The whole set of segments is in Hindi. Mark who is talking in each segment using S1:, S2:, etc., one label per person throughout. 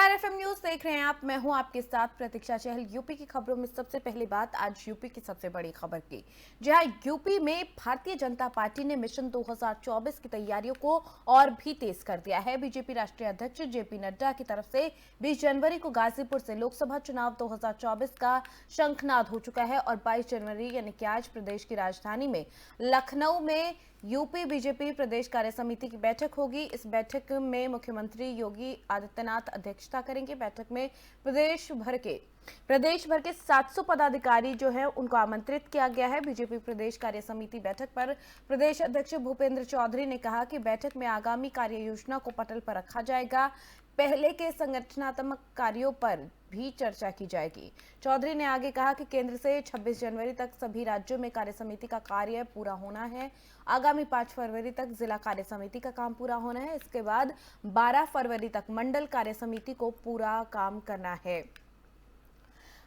S1: नमस्कार, एफएम न्यूज देख रहे हैं आप। मैं हूं आपके साथ प्रतीक्षा चहल। यूपी की खबरों में सबसे पहली बात आज यूपी की सबसे बड़ी खबर की, जहां यूपी में भारतीय जनता पार्टी ने मिशन 2024 की तैयारियों को और भी तेज कर दिया है। बीजेपी राष्ट्रीय अध्यक्ष जेपी नड्डा की तरफ से 20 जनवरी को गाजीपुर से लोकसभा चुनाव 2024 का शंखनाद हो चुका है और 22 जनवरी यानी कि आज प्रदेश की राजधानी में लखनऊ में यूपी बीजेपी प्रदेश कार्य समिति की बैठक होगी। इस बैठक में मुख्यमंत्री योगी आदित्यनाथ अध्यक्षता करेंगे। बैठक में प्रदेश भर के 700 पदाधिकारी जो है उनको आमंत्रित किया गया है। बीजेपी प्रदेश कार्य समिति बैठक पर प्रदेश अध्यक्ष भूपेंद्र चौधरी ने कहा कि बैठक में आगामी कार्य योजना को पटल पर रखा जाएगा। पहले के संगठनात्मक कार्यों पर भी चर्चा की जाएगी। चौधरी ने आगे कहा कि केंद्र से 26 जनवरी तक सभी राज्यों में कार्य समिति का कार्य पूरा होना है। आगामी 5 फरवरी तक जिला कार्य समिति का काम पूरा होना है। इसके बाद 12 फरवरी तक मंडल कार्य समिति को पूरा काम करना है।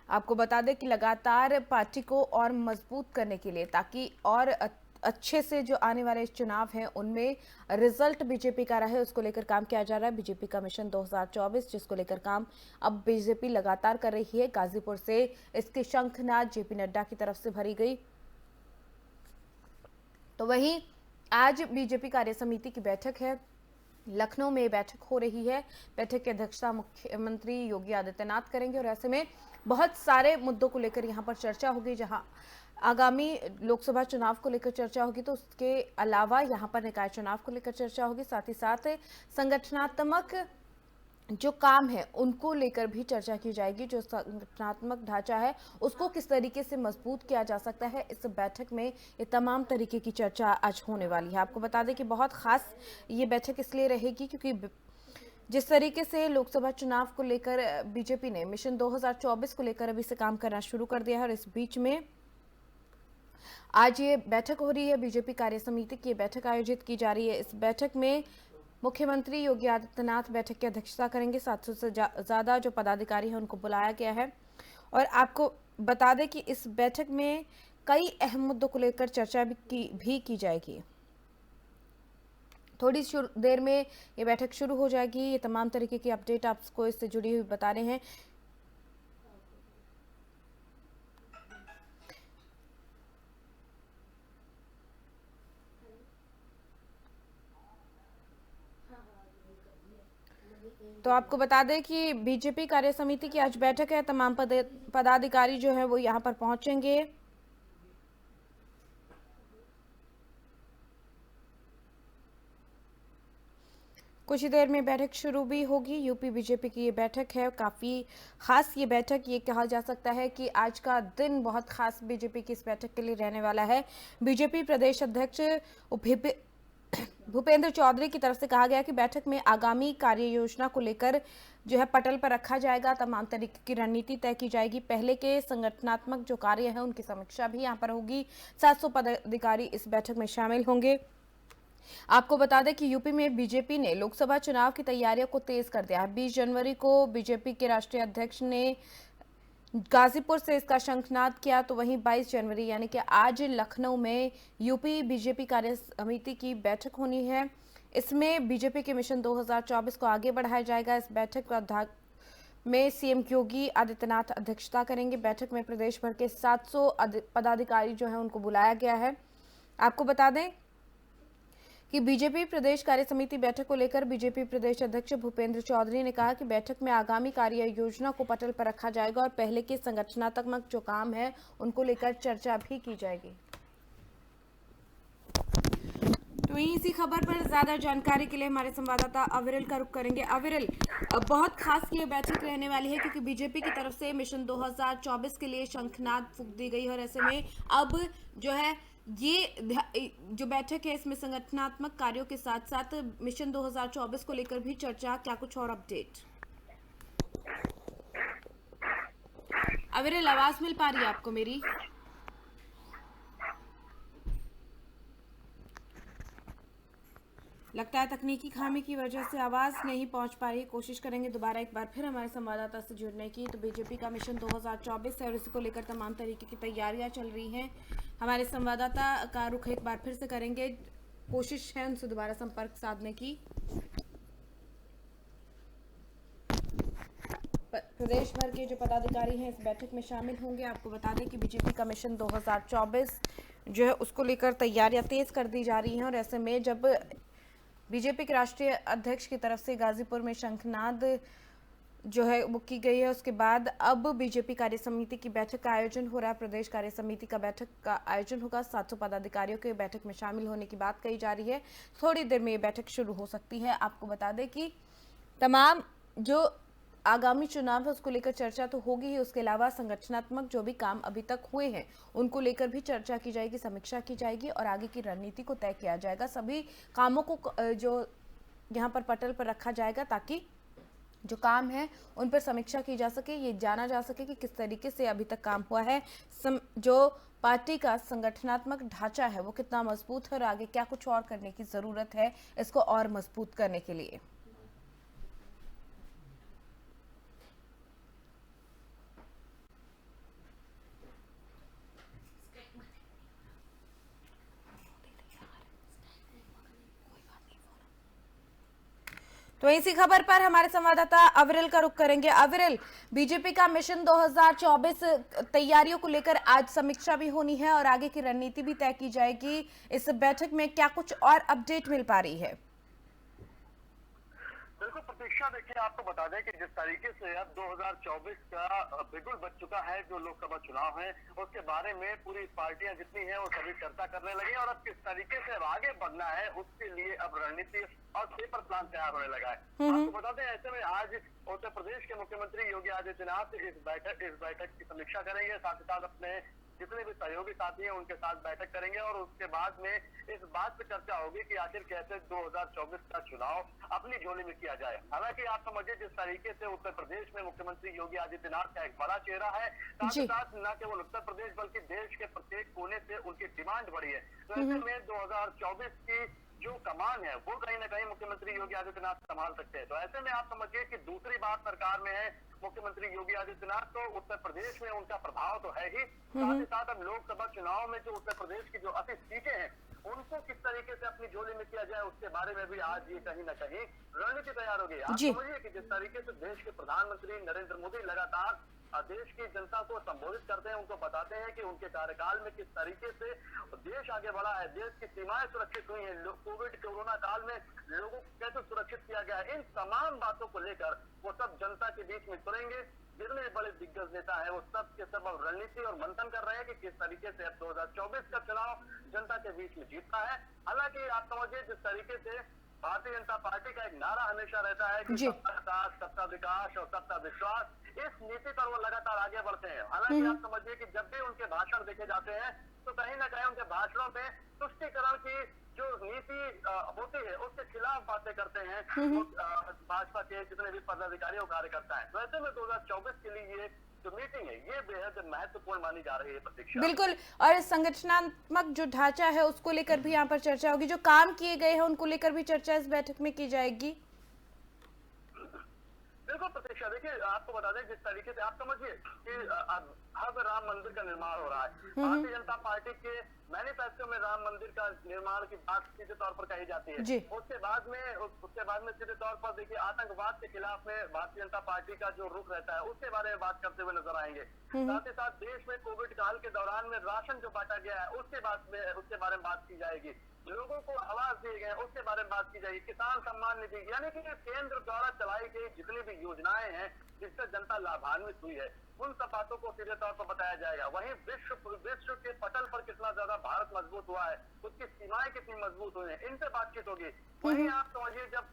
S1: आपको बता दें कि लगातार पार्टी को और मजबूत करने के लिए, ताकि और अच्छे से जो आने वाले चुनाव हैं उनमें रिजल्ट बीजेपी का रहे, उसको लेकर काम किया जा रहा है। बीजेपी का मिशन 2024 जिसको लेकर काम अब बीजेपी लगातार कर रही है। गाजीपुर से इसकी शंखनाद जेपी नड्डा की तरफ से भरी गई। तो वहीं आज बीजेपी कार्य समिति की बैठक है, लखनऊ में बैठक हो रही है। बैठक की अध्यक्षता मुख्यमंत्री योगी आदित्यनाथ करेंगे और ऐसे में बहुत सारे मुद्दों को लेकर यहां पर चर्चा होगी। जहां आगामी लोकसभा चुनाव को लेकर चर्चा होगी, तो उसके अलावा यहां पर निकाय चुनाव को लेकर चर्चा होगी। साथ ही साथ संगठनात्मक जो काम है उनको लेकर भी चर्चा की जाएगी। जो संगठनात्मक ढांचा है उसको किस तरीके से मजबूत किया जा सकता है, इस बैठक में ये तमाम तरीके की चर्चा आज होने वाली है। आपको बता दें कि बहुत खास ये बैठक इसलिए रहेगी क्योंकि जिस तरीके से लोकसभा चुनाव को लेकर बीजेपी ने मिशन 2024 को लेकर अभी से काम करना शुरू कर दिया है और इस बीच में आज ये बैठक हो रही है। बीजेपी कार्य समिति की बैठक आयोजित की जा रही है। इस बैठक में मुख्यमंत्री योगी आदित्यनाथ बैठक की अध्यक्षता करेंगे। 700 से ज्यादा जो पदाधिकारी हैं उनको बुलाया गया है और आपको बता दें कि इस बैठक में कई अहम मुद्दों को लेकर चर्चा भी की जाएगी। थोड़ी देर में ये बैठक शुरू हो जाएगी। ये तमाम तरीके की अपडेट आपको इससे जुड़ी हुई बता रहे हैं। तो आपको बता दें कि बीजेपी कार्य समिति की आज बैठक है। तमाम पदाधिकारी जो है वो यहाँ पर पहुंचेंगे। कुछ ही देर में बैठक शुरू भी होगी। यूपी बीजेपी की ये बैठक है, काफी खास ये बैठक, ये कहा जा सकता है कि आज का दिन बहुत खास बीजेपी की इस बैठक के लिए रहने वाला है। बीजेपी प्रदेश अध्यक्ष भूपेंद्र चौधरी की तरफ से कहा गया कि बैठक में आगामी कार्य योजना को लेकर जो है पटल पर रखा जाएगा। तमाम तरीके की रणनीति तय की जाएगी। पहले के संगठनात्मक जो कार्य है उनकी समीक्षा भी यहाँ पर होगी। 700 पदाधिकारी इस बैठक में शामिल होंगे। आपको बता दें कि यूपी में बीजेपी ने लोकसभा चुनाव की तैयारियों को तेज कर दिया है। 20 जनवरी को बीजेपी के राष्ट्रीय अध्यक्ष ने गाजीपुर से इसका शंखनाद किया, तो वहीं 22 जनवरी यानी कि आज लखनऊ में यूपी बीजेपी कार्य समिति की बैठक होनी है। इसमें बीजेपी के मिशन 2024 को आगे बढ़ाया जाएगा। इस बैठक में सीएम योगी आदित्यनाथ अध्यक्षता करेंगे। बैठक में प्रदेश भर के 700 पदाधिकारी जो है उनको बुलाया गया है। आपको बता दें कि बीजेपी प्रदेश कार्य समिति बैठक को लेकर बीजेपी प्रदेश अध्यक्ष भूपेंद्र चौधरी ने कहा कि बैठक में आगामी कार्य योजना को पटल पर रखा जाएगा और पहले के संगठनात्मक जो काम है उनको लेकर चर्चा भी की जाएगी। तो इसी खबर पर ज्यादा जानकारी के लिए हमारे संवाददाता अविरल का रुख करेंगे। अविरल, बहुत खास ये बैठक रहने वाली है क्योंकि बीजेपी की तरफ से मिशन 2024 के लिए शंखनाद फूंक दी गई है और ऐसे में अब जो है ये जो बैठक है इसमें संगठनात्मक कार्यों के साथ साथ मिशन 2024 को लेकर भी चर्चा। क्या कुछ और अपडेट अविरल, आवाज मिल पा रही है आपको मेरी? लगता है तकनीकी खामी की वजह से आवाज नहीं पहुंच पा रही। कोशिश करेंगे दोबारा एक बार फिर हमारे संवाददाता से जुड़ने की। तो बीजेपी का मिशन 2024 है और इसको लेकर तमाम तरीके की तैयारियां चल रही हैं। हमारे संवाददाता का रुख एक बार फिर से करेंगे, कोशिश है उनसे दोबारा संपर्क साधने की। प्रदेश भर के जो पदाधिकारी हैं इस बैठक में शामिल होंगे। आपको बता दें कि बीजेपी का मिशन 2024 जो है उसको लेकर तैयारियां तेज कर दी जा रही हैं और ऐसे में जब बीजेपी के राष्ट्रीय अध्यक्ष की तरफ से गाजीपुर में शंखनाद जो है वो की गई है, उसके बाद अब बीजेपी कार्य समिति की बैठक का आयोजन हो रहा है। प्रदेश कार्य समिति का बैठक का आयोजन होगा। 700 पदाधिकारियों के बैठक में शामिल होने की बात कही जा रही है। थोड़ी देर में ये बैठक शुरू हो सकती है। आपको बता दें कि तमाम जो आगामी चुनाव है उसको लेकर चर्चा तो होगी ही, उसके अलावा संगठनात्मक जो भी काम अभी तक हुए हैं उनको लेकर भी चर्चा की जाएगी, समीक्षा की जाएगी और आगे की रणनीति को तय किया जाएगा। सभी कामों को जो यहाँ पर पटल पर रखा जाएगा ताकि जो काम है उन पर समीक्षा की जा सके, ये जाना जा सके कि किस तरीके से अभी तक काम हुआ है, जो पार्टी का संगठनात्मक ढांचा है वो कितना मजबूत है और आगे क्या कुछ और करने की जरूरत है इसको और मजबूत करने के लिए। तो इसी खबर पर हमारे संवाददाता अविरल का रुख करेंगे। अविरल, बीजेपी का मिशन 2024 तैयारियों को लेकर आज समीक्षा भी होनी है और आगे की रणनीति भी तय की जाएगी। इस बैठक में क्या कुछ और अपडेट मिल पा रही है?
S2: बिल्कुल प्रतीक्षा, देखिए आपको बता दें कि जिस तरीके से अब 2024 का बिल्कुल बच चुका है, जो लोकसभा चुनाव है उसके बारे में पूरी पार्टियां जितनी हैं वो सभी चर्चा करने लगी और अब किस तरीके से अब आगे बढ़ना है उसके लिए अब रणनीति और पेपर प्लान तैयार होने लगा है। आपको बता दें ऐसे में आज उत्तर प्रदेश के मुख्यमंत्री योगी आदित्यनाथ इस बैठक की समीक्षा करेंगे, साथ ही साथ अपने जितने भी सहयोगी साथी हैं उनके साथ बैठक करेंगे और उसके बाद में इस बात पे चर्चा होगी कि आखिर कैसे 2024 का चुनाव अपनी झोली में किया जाए। हालांकि आप समझिए जिस तरीके से उत्तर प्रदेश में मुख्यमंत्री योगी आदित्यनाथ का एक बड़ा चेहरा है, साथ ही साथ न केवल उत्तर प्रदेश बल्कि देश के प्रत्येक कोने से उनकी डिमांड बढ़ी है। तो ऐसे में 2024 की जो कमान है वो कहीं ना कहीं मुख्यमंत्री योगी आदित्यनाथ संभाल सकते हैं। तो ऐसे में आप समझिए कि दूसरी बात सरकार में है मुख्यमंत्री योगी आदित्यनाथ, तो उत्तर प्रदेश में उनका प्रभाव तो है ही, साथ ही साथ अब लोकसभा चुनाव में जो उत्तर प्रदेश की जो 80 सीटें हैं उनको किस तरीके से अपनी झोली में किया जाए उसके बारे में भी आज ये कहीं ना कहीं रणनीति तैयार होगी। आप समझिए कि जिस तरीके से देश के प्रधानमंत्री नरेंद्र मोदी लगातार देश की जनता को संबोधित करते हैं, उनको बताते हैं कि उनके कार्यकाल में किस तरीके से देश आगे बढ़ा है, देश की सीमाएं सुरक्षित हुई हैं, कोविड कोरोना काल में लोगों को कैसे सुरक्षित किया गया है, इन तमाम बातों को लेकर वो सब जनता के बीच में उतरेंगे। जितने बड़े दिग्गज नेता है वो सब के सब अब रणनीति और मंथन कर रहे हैं कि किस तरीके से अब 2024 का चुनाव जनता के बीच में जीतना है। हालांकि आप समझिए जिस तरीके से भारतीय जनता पार्टी का एक नारा हमेशा रहता है कि सबका साथ, सबका विकास और सबका विश्वास, इस नीति पर वो लगातार आगे बढ़ते हैं। हालांकि आप समझिए कि जब भी उनके भाषण देखे जाते हैं तो कहीं ना कहीं उनके भाषणों में तुष्टीकरण की जो नीति होती है उसके खिलाफ बातें करते हैं भाजपा के जितने भी पदाधिकारी और कार्यकर्ता हैं। वैसे में 2024 के लिए ये जो मीटिंग है ये बेहद महत्वपूर्ण मानी जा रही है प्रतीक्षा।
S1: बिल्कुल, और संगठनात्मक जो ढांचा है उसको लेकर भी यहाँ पर चर्चा होगी, जो काम किए गए हैं उनको लेकर भी चर्चा इस बैठक में की जाएगी।
S2: बिल्कुल प्रतीक्षा, देखिए आपको बता दें जिस तरीके से आप समझिए कि अब राम मंदिर का निर्माण हो रहा है, भारतीय जनता पार्टी के मैनिफेस्टो में राम मंदिर का निर्माण की बात सीधे तौर पर कही जाती है। उसके बाद में सीधे तौर पर देखिए आतंकवाद के खिलाफ में भारतीय जनता पार्टी का जो रुख रहता है उसके बारे में बात करते हुए नजर आएंगे। साथ ही साथ देश में कोविड काल के दौरान में राशन जो बांटा गया है उसके बारे में बात की जाएगी, लोगों को आवास दिए गए उसके बारे में बात की जाएगी, किसान सम्मान निधि, यानी कि केंद्र द्वारा चलाई गई जितनी भी योजनाएं हैं जिससे जनता लाभान्वित हुई है उन सब बातों को सीधे तौर पर बताया जाएगा। वहीं विश्व के पटल पर कितना ज्यादा भारत मजबूत हुआ है, उसकी सीमाएं कितनी मजबूत हुई है, इनसे बातचीत होगी। वहीं आप समझिए जब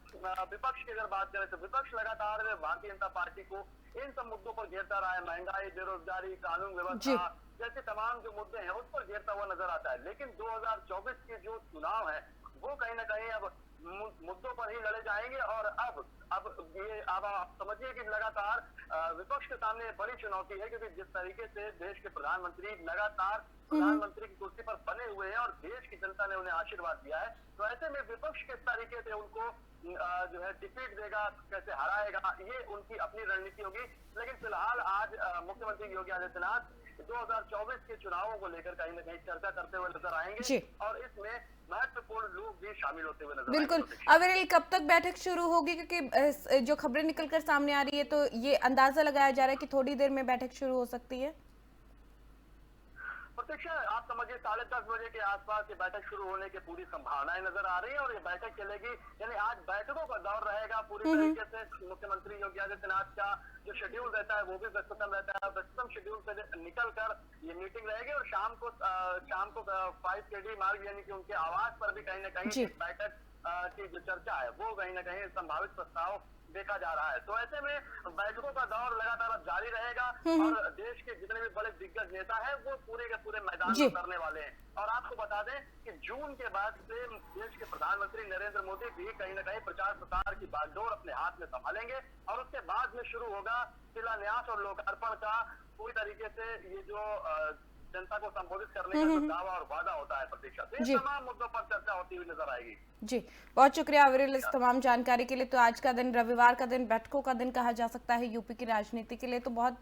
S2: विपक्ष की अगर बात करें तो विपक्ष लगातार भारतीय जनता पार्टी को इन सब मुद्दों पर घेरता रहा है, महंगाई, बेरोजगारी, कानून व्यवस्था जैसे तमाम जो मुद्दे हैं उस पर घेरता हुआ नजर आता है। लेकिन 2024 के जो चुनाव है वो कहीं ना कहीं अब मुद्दों पर ही लड़े जाएंगे और अब आप समझिए कि लगातार विपक्ष के सामने बड़ी चुनौती है, क्योंकि जिस तरीके से देश के प्रधानमंत्री लगातार प्रधानमंत्री की कुर्सी पर बने हुए हैं और देश की जनता ने उन्हें आशीर्वाद दिया है, तो ऐसे में विपक्ष किस तरीके से उनको जो है डिफीट देगा, कैसे हराएगा, ये उनकी अपनी रणनीति होगी। लेकिन फिलहाल आज मुख्यमंत्री योगी आदित्यनाथ 2024 के चुनावों को लेकर कहीं ना कहीं चर्चा करते हुए नजर आएंगे और इसमें महत्वपूर्ण महत्वपूर्ण लोग भी शामिल होते हुए नजर
S1: बिल्कुल।
S2: आएंगे।
S1: अविरल, कब तक बैठक शुरू होगी? क्योंकि जो खबरें निकलकर सामने आ रही है तो ये अंदाजा लगाया जा रहा है कि थोड़ी देर में बैठक शुरू हो सकती है।
S2: प्रतीक्षा, आप समझिए 10:30 बजे के आसपास ये बैठक शुरू होने की पूरी संभावनाएं नजर आ रही है और ये बैठक चलेगी, यानी आज बैठकों का दौर रहेगा पूरी तरीके से। मुख्यमंत्री योगी आदित्यनाथ का जो शेड्यूल रहता है वो भी व्यस्ततम रहता है। व्यस्ततम शेड्यूल से निकल कर ये मीटिंग रहेगी और शाम को 5 KD मार्ग यानी कि उनके आवास पर भी कहीं ना कहीं इस बैठक की जो चर्चा है वो कहीं ना कहीं संभावित प्रस्ताव देखा जा रहा है। तो ऐसे में बैठकों का दौर लगातार अब जारी रहेगा और देश के जितने भी बड़े दिग्गज नेता हैं वो पूरे के पूरे मैदान में उतरने वाले हैं। और आपको बता दें कि जून के बाद से देश के प्रधानमंत्री नरेंद्र मोदी भी कहीं ना कहीं प्रचार प्रसार की बागडोर अपने हाथ में संभालेंगे और उसके बाद में शुरू होगा शिलान्यास और लोकार्पण का पूरी तरीके से ये जो जनता को संबोधित करने का जो दावा और वादा होता है प्रतीक्षा से तमाम मुद्दों पर चर्चा होती हुई नजर आएगी।
S1: जी, बहुत शुक्रिया अविरल इस तमाम जानकारी के लिए। तो आज का दिन, रविवार का दिन, बैठकों का दिन कहा जा सकता है यूपी की राजनीति के लिए। तो बहुत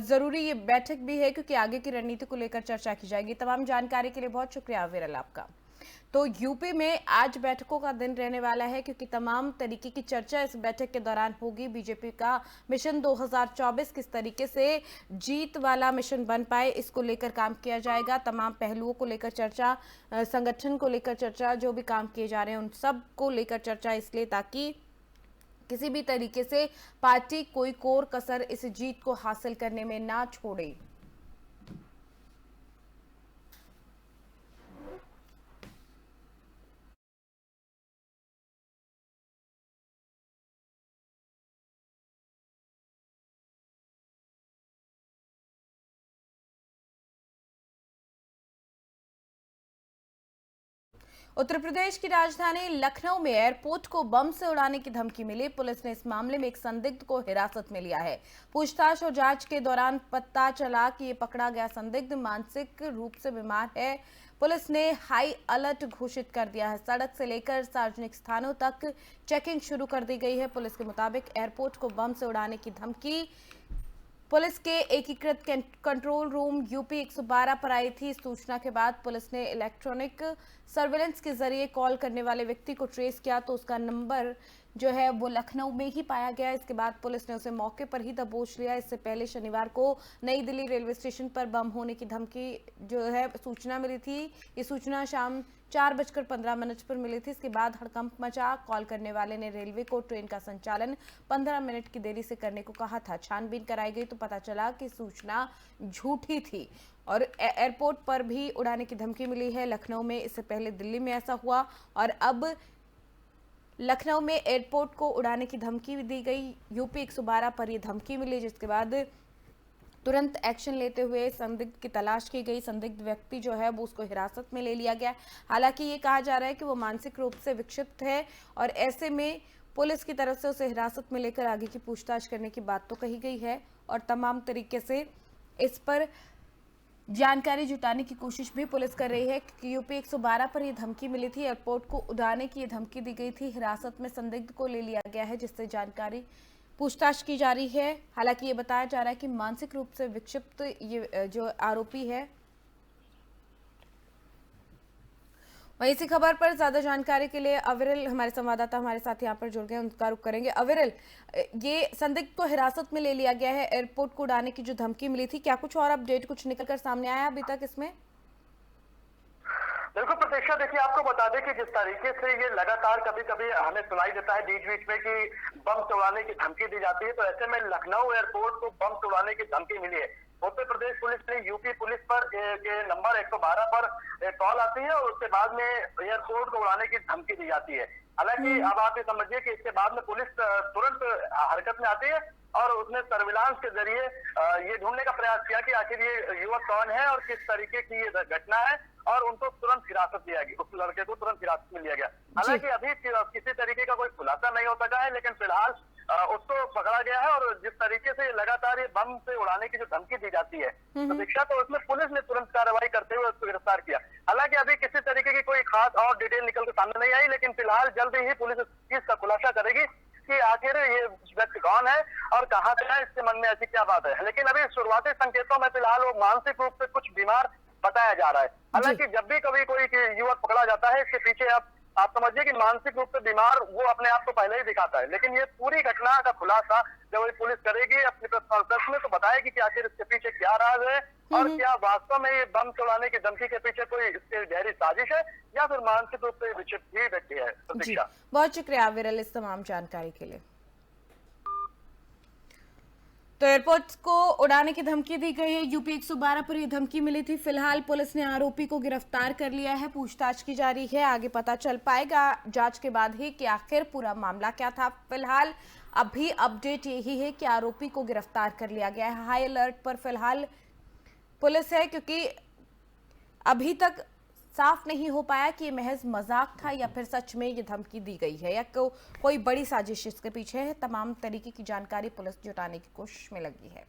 S1: जरूरी ये बैठक भी है क्योंकि आगे की रणनीति को लेकर चर्चा की जाएगी। तमाम जानकारी के लिए बहुत शुक्रिया अविरल आपका। तो यूपी में आज बैठकों का दिन रहने वाला है क्योंकि तमाम तरीके की चर्चा इस बैठक के दौरान होगी। बीजेपी का मिशन 2024 किस तरीके से जीत वाला मिशन बन पाए, इसको लेकर काम किया जाएगा। तमाम पहलुओं को लेकर चर्चा, संगठन को लेकर चर्चा, जो भी काम किए जा रहे हैं उन सब को लेकर चर्चा, इसलिए ताकि किसी भी तरीके से पार्टी कोई कोर कसर इस जीत को हासिल करने में ना छोड़े। उत्तर प्रदेश की राजधानी लखनऊ में एयरपोर्ट को बम से उड़ाने की धमकी मिली। पुलिस ने इस मामले में एक संदिग्ध को हिरासत में लिया है। पूछताछ और जांच के दौरान पता चला कि ये पकड़ा गया संदिग्ध मानसिक रूप से बीमार है। पुलिस ने हाई अलर्ट घोषित कर दिया है। सड़क से लेकर सार्वजनिक स्थानों तक चेकिंग शुरू कर दी गई है। पुलिस के मुताबिक एयरपोर्ट को बम से उड़ाने की धमकी पुलिस के एकीकृत कंट्रोल रूम यूपी 112 पर आई थी। सूचना के बाद पुलिस ने इलेक्ट्रॉनिक सर्वेलेंस के जरिए कॉल करने वाले व्यक्ति को ट्रेस किया तो उसका नंबर जो है वो लखनऊ में ही पाया गया। इसके बाद पुलिस ने उसे मौके पर ही दबोच लिया। इससे पहले शनिवार को नई दिल्ली रेलवे स्टेशन पर बम होने की धमकी जो है सूचना मिली थी। ये सूचना शाम 4:15 पर मिली थी। इसके बाद हड़कंप मचा। कॉल करने वाले ने रेलवे को ट्रेन का संचालन 15 मिनट की देरी से करने को कहा था। छानबीन कराई गई तो पता चला कि सूचना झूठी थी और एयरपोर्ट पर भी उड़ाने की धमकी मिली है। लखनऊ में इससे पहले दिल्ली में ऐसा हुआ और अब लखनऊ में एयरपोर्ट को उड़ाने की धमकी दी गई। यूपी 112 पर यह धमकी मिली जिसके बाद तुरंत एक्शन लेते हुए संदिग्ध की तलाश की गई। संदिग्ध व्यक्ति जो है वो उसको हिरासत में ले लिया गया। हालांकि ये कहा जा रहा है कि वो मानसिक रूप से विक्षिप्त है और ऐसे में पुलिस की तरफ से उसे हिरासत में लेकर आगे की पूछताछ करने की बात तो कही गई है और तमाम तरीके से इस पर जानकारी जुटाने की कोशिश भी पुलिस कर रही है कि यूपी 112 पर यह धमकी मिली थी। एयरपोर्ट को उड़ाने की यह धमकी दी गई थी। हिरासत में संदिग्ध को ले लिया गया है जिससे जानकारी पूछताछ की जा रही है। हालांकि ये बताया जा रहा है कि मानसिक रूप से विक्षिप्त ये जो आरोपी है। वहीं इसी खबर पर ज्यादा जानकारी के लिए अविरल हमारे संवाददाता हमारे साथ यहाँ पर जुड़ गए, उनका रुख करेंगे। अविरल, ये संदिग्ध को हिरासत में ले लिया गया है। एयरपोर्ट को उड़ाने की जो धमकी मिली थी, क्या कुछ और अपडेट कुछ निकलकर सामने आया अभी तक इसमें?
S2: बिल्कुल प्रतीक्षा, देखिए आपको बता दें कि जिस तरीके से ये लगातार कभी कभी हमें सुनाई देता है बीच बीच में कि बम तोड़ाने की धमकी दी जाती है, तो ऐसे में लखनऊ एयरपोर्ट को बम तोड़ाने की धमकी मिली है। उत्तर प्रदेश पुलिस ने यूपी पुलिस पर के नंबर 112 पर कॉल आती है और उसके बाद में एयरपोर्ट को उड़ाने की धमकी दी जाती है। हालांकि अब आप ये समझिए कि इसके बाद में पुलिस तुरंत हरकत में आती है और उसने सर्विलांस के जरिए ये ढूंढने का प्रयास किया कि आखिर ये युवक कौन है और किस तरीके की ये घटना है और उनको तुरंत हिरासत लिया गया। उस लड़के को तुरंत हिरासत में लिया गया। हालांकि अभी किसी तरीके का कोई खुलासा नहीं हो सका है, लेकिन फिलहाल उसको पकड़ा गया है और जिस तरीके से लगातार ये बम से उड़ाने की जो धमकी दी जाती है प्रतीक्षा, तो उसमें पुलिस ने तुरंत कार्रवाई करते हुए उसको गिरफ्तार किया। हालांकि अभी किसी तरीके की कोई खास और डिटेल निकल के सामने नहीं आई, लेकिन फिलहाल जल्द ही पुलिस इस चीज का खुलासा करेगी कि आखिर ये व्यक्ति कौन है और कहाँ से है, इसके मन में ऐसी क्या बात है। लेकिन अभी शुरुआती संकेतों में फिलहाल वो मानसिक रूप से कुछ बीमार बताया जा रहा है। हालांकि जब भी कभी कोई युवक पकड़ा बोला जाता है, इसके पीछे आप समझिए कि मानसिक रूप से बीमार वो अपने आप को पहले ही दिखाता है। लेकिन ये पूरी घटना का खुलासा जब ये पुलिस करेगी अपनी प्रेस कॉन्फ्रेंस में, तो बताएगी कि आखिर इसके पीछे क्या राज है और क्या वास्तव में ये बम चलाने की धमकी के पीछे कोई इसकी गहरी साजिश है या फिर मानसिक रूप से विक्षिप्त ही व्यक्ति है।
S1: जी,
S2: प्रतीक्षा,
S1: बहुत शुक्रिया विरल इस तमाम जानकारी के लिए। तो एयरपोर्ट को उड़ाने की धमकी दी गई है। यूपी 112 पर यह धमकी मिली थी। फिलहाल पुलिस ने आरोपी को गिरफ्तार कर लिया है, पूछताछ की जा रही है। आगे पता चल पाएगा जांच के बाद ही कि आखिर पूरा मामला क्या था। फिलहाल अभी अपडेट यही है कि आरोपी को गिरफ्तार कर लिया गया है। हाई अलर्ट पर फिलहाल पुलिस है, क्योंकि अभी तक साफ नहीं हो पाया कि ये महज मजाक था या फिर सच में ये धमकी दी गई है या कोई बड़ी साजिश इसके पीछे है। तमाम तरीके की जानकारी पुलिस जुटाने की कोशिश में लगी है।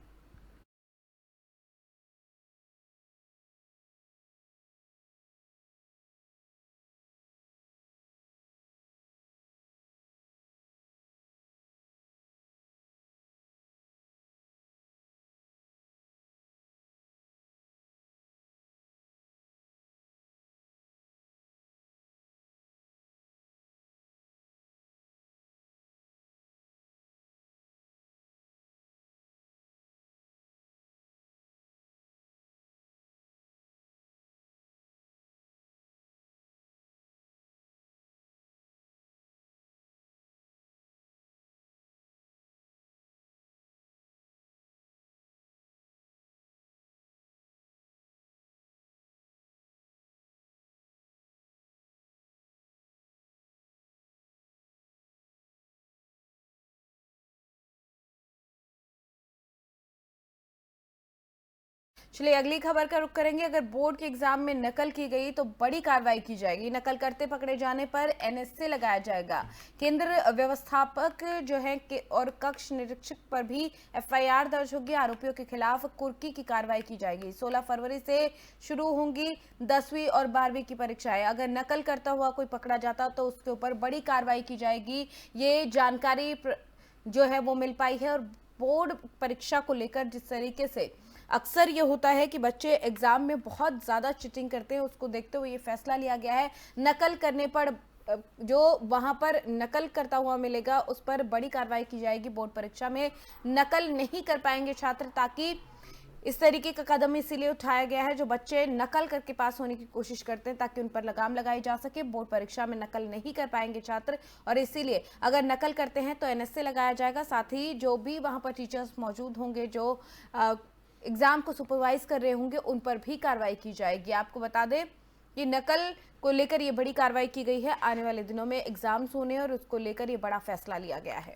S1: चलिए अगली खबर का रुख करेंगे। अगर बोर्ड के एग्जाम में नकल की गई तो बड़ी कार्रवाई की जाएगी। नकल करते पकड़े जाने पर एनएसए लगाया जाएगा। केंद्र व्यवस्थापक जो है और कक्ष निरीक्षक पर भी एफआईआर दर्ज होगी। आरोपियों के खिलाफ कुर्की की कार्रवाई की जाएगी। 16 फरवरी से शुरू होंगी 10वीं और 12वीं की परीक्षाएं। अगर नकल करता हुआ कोई पकड़ा जाता तो उसके ऊपर बड़ी कार्रवाई की जाएगी। ये जानकारी जो है वो मिल पाई है। और बोर्ड परीक्षा को लेकर जिस तरीके से अक्सर ये होता है कि बच्चे एग्जाम में बहुत ज़्यादा चीटिंग करते हैं, उसको देखते हुए ये फैसला लिया गया है। नकल करने पर जो वहां पर नकल करता हुआ मिलेगा उस पर बड़ी कार्रवाई की जाएगी। बोर्ड परीक्षा में नकल नहीं कर पाएंगे छात्र, ताकि इस तरीके का कदम इसीलिए उठाया गया है जो बच्चे नकल करके पास होने की कोशिश करते हैं, ताकि उन पर लगाम लगाई जा सके। बोर्ड परीक्षा में नकल नहीं कर पाएंगे छात्र, और इसीलिए अगर नकल करते हैं तो एनएसए लगाया जाएगा। साथ ही जो भी वहां पर टीचर्स मौजूद होंगे जो एग्जाम को सुपरवाइज कर रहे होंगे उन पर भी कार्रवाई की जाएगी। आपको बता दें कि नकल को लेकर ये बड़ी कार्रवाई की गई है। आने वाले दिनों में एग्जाम्स होने और उसको लेकर ये बड़ा फैसला लिया गया है।